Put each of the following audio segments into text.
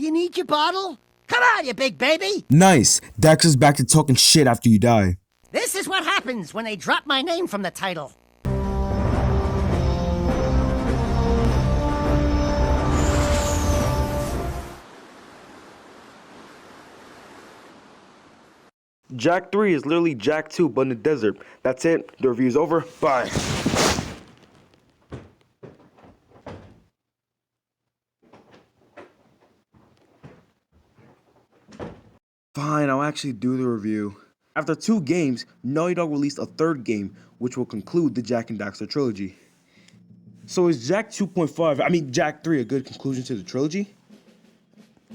Do you need your bottle? Come on, you big baby! Nice! Daxter's back to talking shit after you die. This is what happens when they drop my name from the title. Jak III is literally Jak II, but in the desert. That's it. The review's over. Bye. Fine, I'll actually do the review. After 2 games, Naughty Dog released a 3rd game, which will conclude the Jak and Daxter trilogy. So is Jak 2.5, Jak 3 a good conclusion to the trilogy?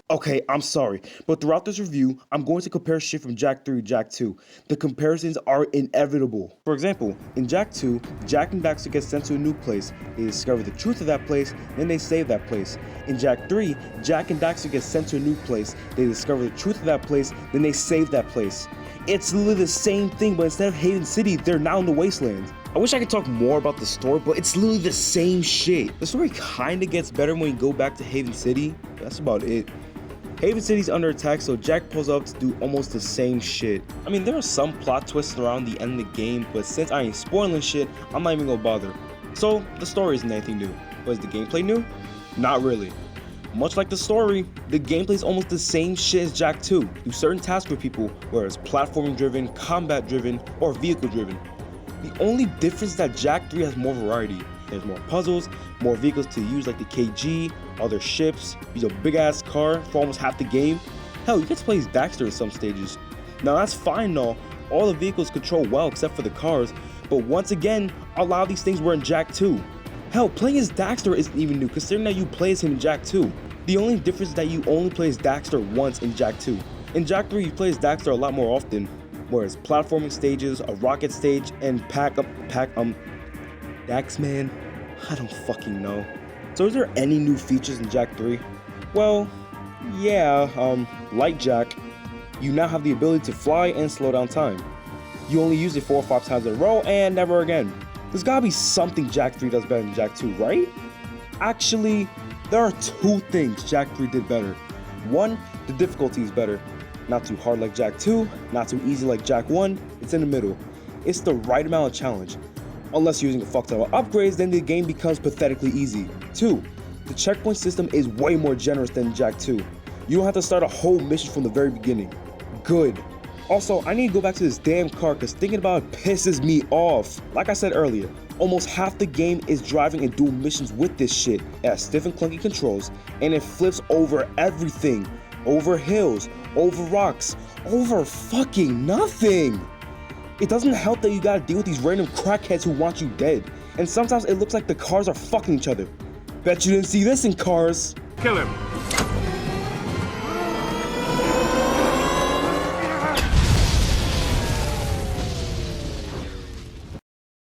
Okay, I'm sorry, but throughout this review, I'm going to compare shit from Jak 3 to Jak 2. The comparisons are inevitable. For example, in Jak 2, Jak and Daxter get sent to a new place. They discover the truth of that place, then they save that place. In Jak 3, Jak and Daxter get sent to a new place. They discover the truth of that place, then they save that place. It's literally the same thing, but instead of Haven City, they're now in the wasteland. I wish I could talk more about the story, but it's literally the same shit. The story kinda gets better when you go back to Haven City. That's about it. Haven City's under attack, so Jak pulls up to do almost the same shit. There are some plot twists around the end of the game, but since I ain't spoiling shit, I'm not even gonna bother. So, the story isn't anything new. But is the gameplay new? Not really. Much like the story, the gameplay is almost the same shit as Jak II. Do certain tasks for people, whether it's platforming driven, combat driven, or vehicle driven. The only difference is that Jak III has more variety. There's more puzzles, more vehicles to use like the KG, other ships, use a big ass car for almost half the game. Hell, you get to play as Daxter in some stages. Now that's fine though, all the vehicles control well except for the cars, but once again, a lot of these things were in Jak II. Hell, playing as Daxter isn't even new considering that you play as him in Jak II. The only difference is that you only play as Daxter once in Jak II. In Jak III, you play as Daxter a lot more often, whereas platforming stages, a rocket stage, and Daxman? I don't fucking know. So is there any new features in Jak 3? Well, yeah, like Jak, you now have the ability to fly and slow down time. You only use it 4 or 5 times in a row and never again. There's gotta be something Jak 3 does better than Jak 2, right? Actually, there are 2 things Jak 3 did better. 1, the difficulty is better. Not too hard like Jak 2, not too easy like Jak 1, it's in the middle. It's the right amount of challenge. Unless you're using a fuck ton of upgrades, then the game becomes pathetically easy. 2, the checkpoint system is way more generous than Jak 2. You don't have to start a whole mission from the very beginning. Good. Also, I need to go back to this damn car because thinking about it pisses me off. Like I said earlier, almost half the game is driving and doing missions with this shit. It has stiff and clunky controls, and it flips over everything. Over hills, over rocks, over fucking nothing. It doesn't help that you gotta deal with these random crackheads who want you dead. And sometimes it looks like the cars are fucking each other. Bet you didn't see this in Cars. Kill him.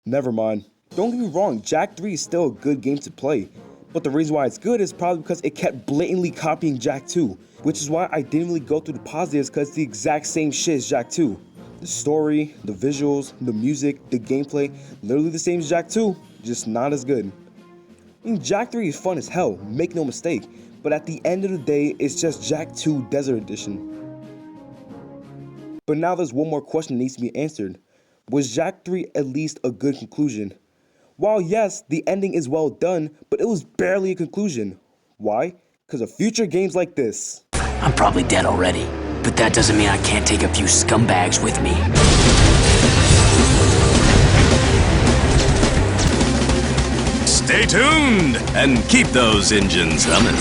Never mind. Don't get me wrong, Jak 3 is still a good game to play. But the reason why it's good is probably because it kept blatantly copying Jak 2. Which is why I didn't really go through the positives because it's the exact same shit as Jak 2. The story, the visuals, the music, the gameplay, literally the same as Jak 2, just not as good. Jak 3 is fun as hell, make no mistake, but at the end of the day, it's just Jak 2 Desert Edition. But now there's one more question that needs to be answered. Was Jak 3 at least a good conclusion? While yes, the ending is well done, but it was barely a conclusion. Why? Because of future games like this. I'm probably dead already, but that doesn't mean I can't take a few scumbags with me. Stay tuned and keep those engines humming.